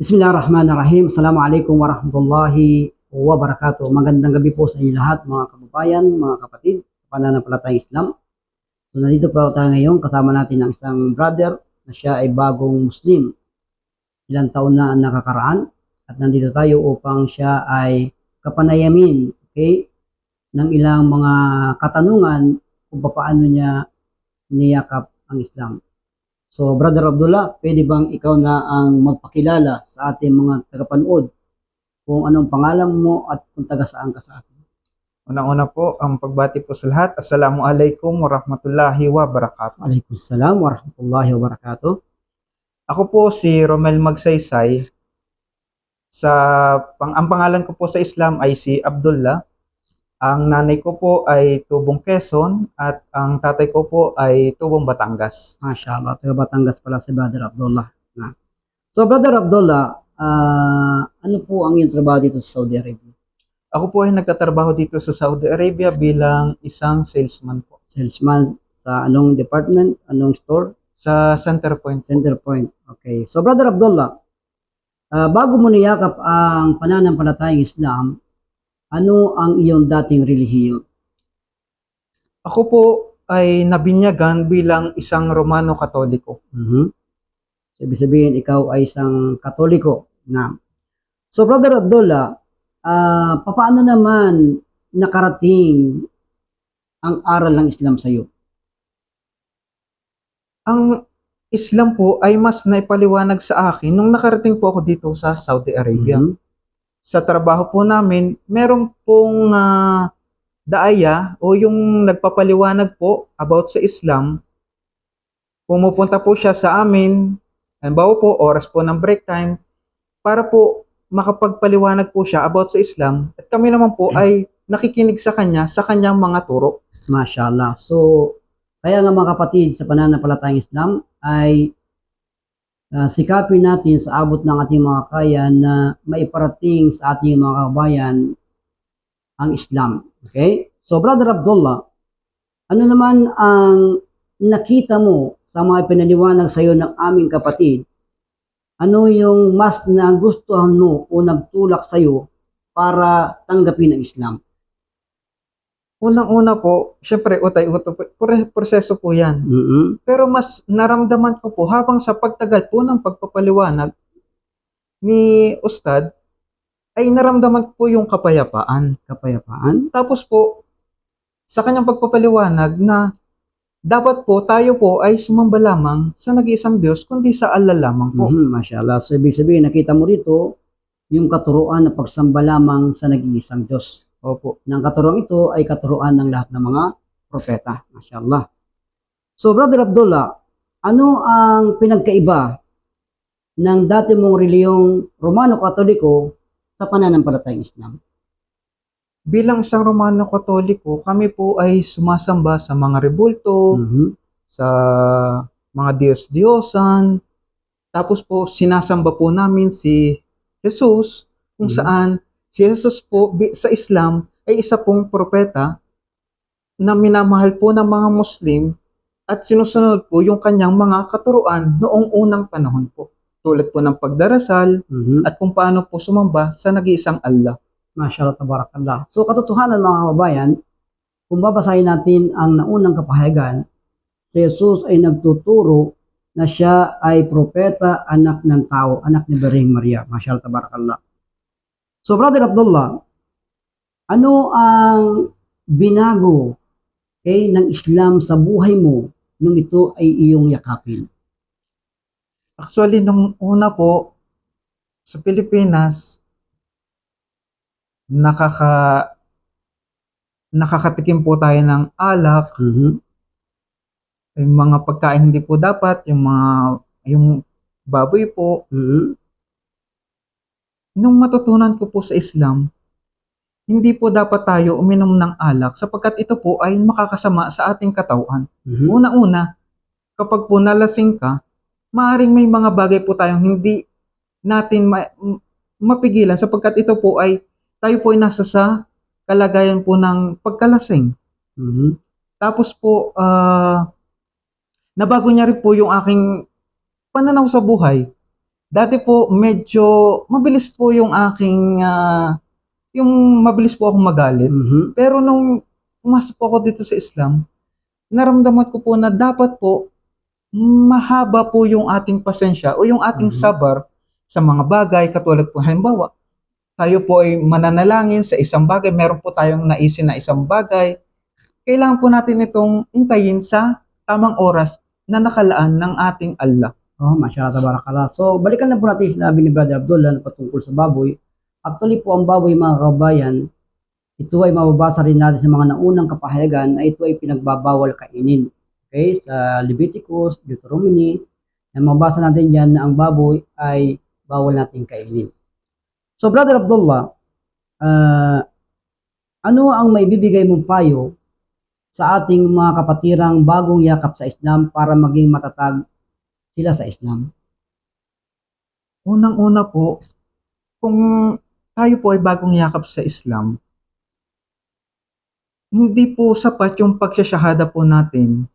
Bismillahirrahmanirrahim. Assalamualaikum warahmatullahi wabarakatuh. Magandang gabi po sa inyo lahat, mga kababayan, mga kapatid, pananampalatayang Islam. So, nandito po tayo ngayon, kasama natin ang isang brother na siya ay bagong Muslim. Ilang taon na ang nakakaraan at nandito tayo upang siya ay kapanayamin, okay, ng ilang mga katanungan kung paano niya niyakap ang Islam. So, Brother Abdullah, pwede bang ikaw na ang magpakilala sa ating mga tagapanood kung anong pangalan mo at kung taga saan ka sa atin? Unang-una po, ang pagbati po sa lahat. Assalamualaikum warahmatullahi wabarakatuh. Waalaikumsalam warahmatullahi wabarakatuh. Ako po si Romel Magsaysay. Ang pangalan ko po sa Islam ay si Abdullah. Ang nanay ko po ay tubong Quezon at ang tatay ko po ay tubong Batangas. MashaAllah, taga Batangas pala si Brother Abdullah. So, Brother Abdullah, ano po ang iyong trabaho dito sa Saudi Arabia? Ako po ay nagtatrabaho dito sa Saudi Arabia bilang isang salesman po. Salesman sa anong department, anong store? Sa Centerpoint. Centerpoint. Okay. So, Brother Abdullah, bago mo niyakap ang pananampalatayang Islam, ano ang iyong dating relihiyon? Ako po ay nabinyagan bilang isang Romano Katoliko. So, ibig sabihin, ikaw ay isang Katoliko. So, Brother Abdullah, paano naman nakarating ang aral ng Islam sa iyo? Ang Islam po ay mas naipaliwanag sa akin nung nakarating po ako dito sa Saudi Arabia. Sa trabaho po namin, meron pong daaya o yung nagpapaliwanag po about sa Islam. Pumupunta po siya sa amin, halimbawa po, oras po ng break time, para po makapagpaliwanag po siya about sa Islam. At kami naman po ay nakikinig sa kanya, sa kanyang mga turo. MashaAllah. So, kaya nga mga kapatid sa pananampalatayang Islam ay sikapin natin sa abot ng ating mga kaya na maiparating sa ating mga kabayan ang Islam. Okay? So, Brother Abdullah, ano naman ang nakita mo sa mga pinaliwanag sa iyo ng aming kapatid? Ano yung mas nagustuhan mo o nagtulak sa iyo para tanggapin ang Islam? Unang-una po, syempre, proseso po yan. Pero mas naramdaman ko po habang sa pagtagal po ng pagpapaliwanag ni Ustad, ay naramdaman ko po yung kapayapaan. Kapayapaan? Tapos po, sa kanyang pagpapaliwanag na dapat po tayo po ay sumamba lamang sa nag-iisang Diyos, kundi sa Allah lamang po. MashaAllah. So, ibig sabihin, nakita mo rito yung katuruan na pagsamba lamang sa nag-iisang Diyos. Opo. Nang katuruan ito ay katuruan ng lahat ng mga propeta. MashaAllah. So, Brother Abdullah, ano ang pinagkaiba ng dati mong reliyong Romano-Katoliko sa pananampalatayang Islam? Bilang isang Romano Katoliko, kami po ay sumasamba sa mga rebulto, sa mga Diyos-Diyosan. Tapos po, sinasamba po namin si Jesus, kung saan si Jesus po sa Islam ay isa pong propeta na minamahal po ng mga Muslim at sinusunod po yung kanyang mga katuruan noong unang panahon po. Tulad po ng pagdarasal at kung paano po sumamba sa nag-iisang Allah. MashaAllah, tabarakallah. So, katotohanan mga kababayan, kung babasahin natin ang naunang kapahayagan, si Jesus ay nagtuturo na siya ay propeta, anak ng tao, anak ni Birheng Maria. MashaAllah, tabarakallah. So, Brother Abdullah, ano ang binago ng Islam sa buhay mo nung ito ay iyong yakapin? Actually, nung una po, sa Pilipinas, nakakatikim po tayo ng alak, yung mga pagkain hindi po dapat, yung baboy po. Nung matutunan ko po sa Islam, hindi po dapat tayo uminom ng alak sapagkat ito po ay makakasama sa ating katawan. Una-una, kapag po nalasing ka, maaaring may mga bagay po tayong hindi natin mapigilan sapagkat ito po ay tayo po ay nasa sa kalagayan po ng pagkalasing. Tapos po, nabago niya rin po yung aking pananaw sa buhay. Dati po medyo mabilis po yung aking yung mabilis po akong magalit. Pero nung pumasok po ako dito sa Islam, naramdaman ko po na dapat po mahaba po yung ating pasensya o yung ating sabar sa mga bagay katulad po halimbawa, tayo po ay mananalangin sa isang bagay, meron po tayong naisin na isang bagay, kailangan po natin itong hintayin sa tamang oras na nakalaan ng ating Allah. Oh, mashallah, tabarakallah. So, balikan na po natin yung sinabi ni Brother Abdullah na patungkol sa baboy. Actually po, ang baboy, mga kababayan, ito ay mababasa rin natin sa mga naunang kapahayagan na ito ay pinagbabawal kainin. Okay? Sa Leviticus, Deuteronomy, na mababasa natin dyan na ang baboy ay bawal natin kainin. So, Brother Abdullah, ano ang maibibigay mong payo sa ating mga kapatirang bagong yakap sa Islam para maging matatag sila sa Islam? Unang-una po, kung tayo po ay bagong yakap sa Islam, hindi po sapat yung pagsasyahada po natin.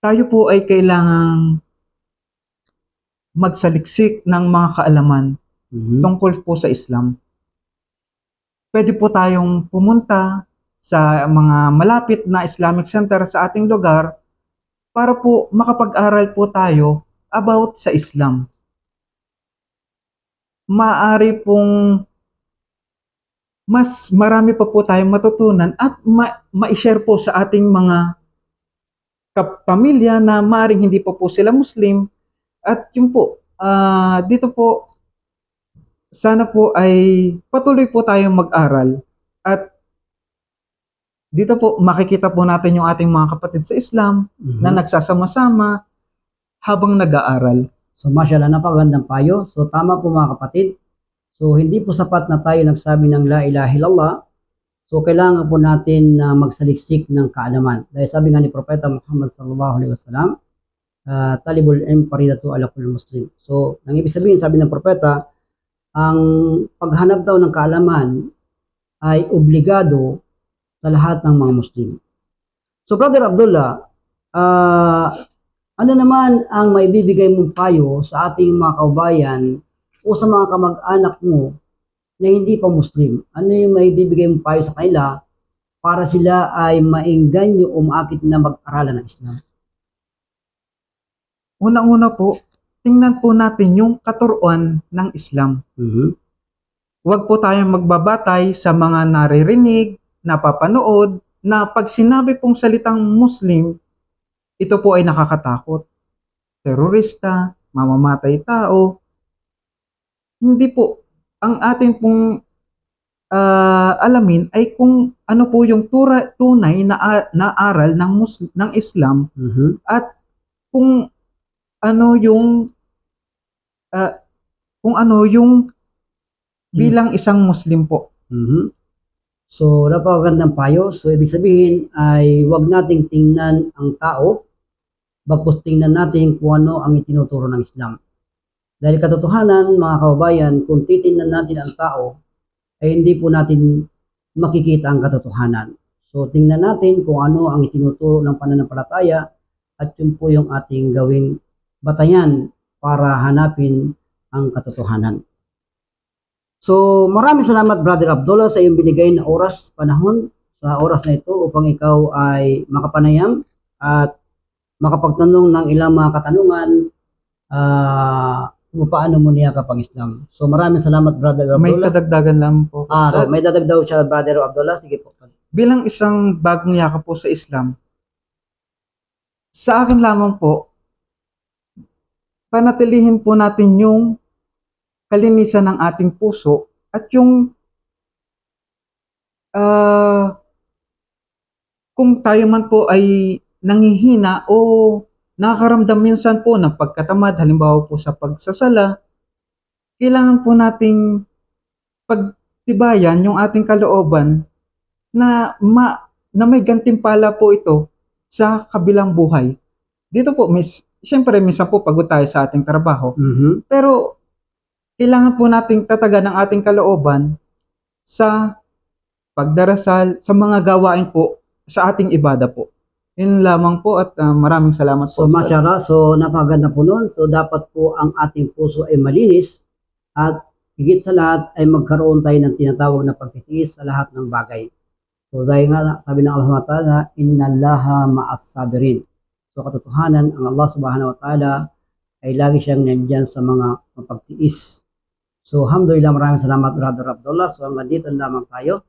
Tayo po ay kailangang magsaliksik ng mga kaalaman tungkol po sa Islam. Pwede po tayong pumunta sa mga malapit na Islamic center sa ating lugar para po makapag-aral po tayo about sa Islam. Maaari pong mas marami pa po tayong matutunan at ma-share po sa ating mga kapamilya na maaring hindi pa po sila Muslim. At yun po, dito po, sana po ay patuloy po tayong mag-aral. At dito po, makikita po natin yung ating mga kapatid sa Islam na nagsasama-sama habang nag-aaral. So, mashallah, napakagandang payo. So, tama po mga kapatid. So, hindi po sapat na tayo nagsabi ng la ilaha illallah. So, kailangan po natin na magsaliksik ng kaalaman. Dahil sabi nga ni Propeta Muhammad sallallahu alaihi wasallam, talibul ilm faridatu ala kulli muslim. So, nang ibig sabihin, sabi ng propeta, ang paghanap daw ng kaalaman ay obligado sa lahat ng mga Muslim. So, Brother Abdullah, ano naman ang maibibigay mong payo sa ating mga kaubayan o sa mga kamag-anak mo na hindi pa Muslim? Ano yung maibibigay mong payo sa kanila para sila ay maengganyo o maakit na mag-aralan ng Islam? Unang-una po, tingnan po natin yung katuruan ng Islam. Huwag po tayong magbabatay sa mga naririnig, napapanood, na pag sinabi pong salitang Muslim, ito po ay nakakatakot. Terorista, mamamatay tao. Hindi po. Ang ating pong alamin ay kung ano po yung tunay na aral ng Islam at kung ano yung bilang isang Muslim po. So, napakagandang payo. So, ibig sabihin ay huwag nating tingnan ang tao, bagkus tingnan natin kung ano ang itinuturo ng Islam. Dahil katotohanan, mga kababayan, kung titingnan natin ang tao, ay hindi po natin makikita ang katotohanan. So, tingnan natin kung ano ang itinuturo ng pananampalataya at yun po yung ating gawing batayan para hanapin ang katotohanan. So, maraming salamat Brother Abdullah sa iyong binigay na oras, panahon sa oras na ito upang ikaw ay makapanayam at makapagtanong ng ilang mga katanungan kung paano mo niyakap ang Islam. So, maraming salamat Brother Abdullah. May kadagdagan lang po. May dadagdaw siya Brother Abdullah. Sige po. Bilang isang bagong yakap po sa Islam, sa akin lamang po, panatilihin po natin yung kalinisan ng ating puso at yung kung tayo man po ay nanghihina o nakakaramdam minsan po ng pagkatamad, halimbawa po sa pagsasala, kailangan po nating pagtibayan yung ating kalooban na may gantimpala po ito sa kabilang buhay. Dito po, siyempre minsan po pagod tayo sa ating trabaho, pero kailangan po nating tatagan ang ating kalooban sa pagdarasal, sa mga gawain po, sa ating ibada po. Yun lamang po at maraming salamat So, po sa masyara, so napakaganda po nun. So, dapat po ang ating puso ay malinis at higit sa lahat ay magkaroon tayo ng tinatawag na pagtitiis sa lahat ng bagay. So, dahil nga sabi ng Allah subhanahu wa ta'ala, innallaha ma'as sabirin. So, katotohanan, ang Allah subhanahu wa ta'ala ay lagi siyang nandyan sa mga mapagtiis. So, alhamdulillah, maraming salamat, Brother Abdullah. So, hanggang dito lamang tayo.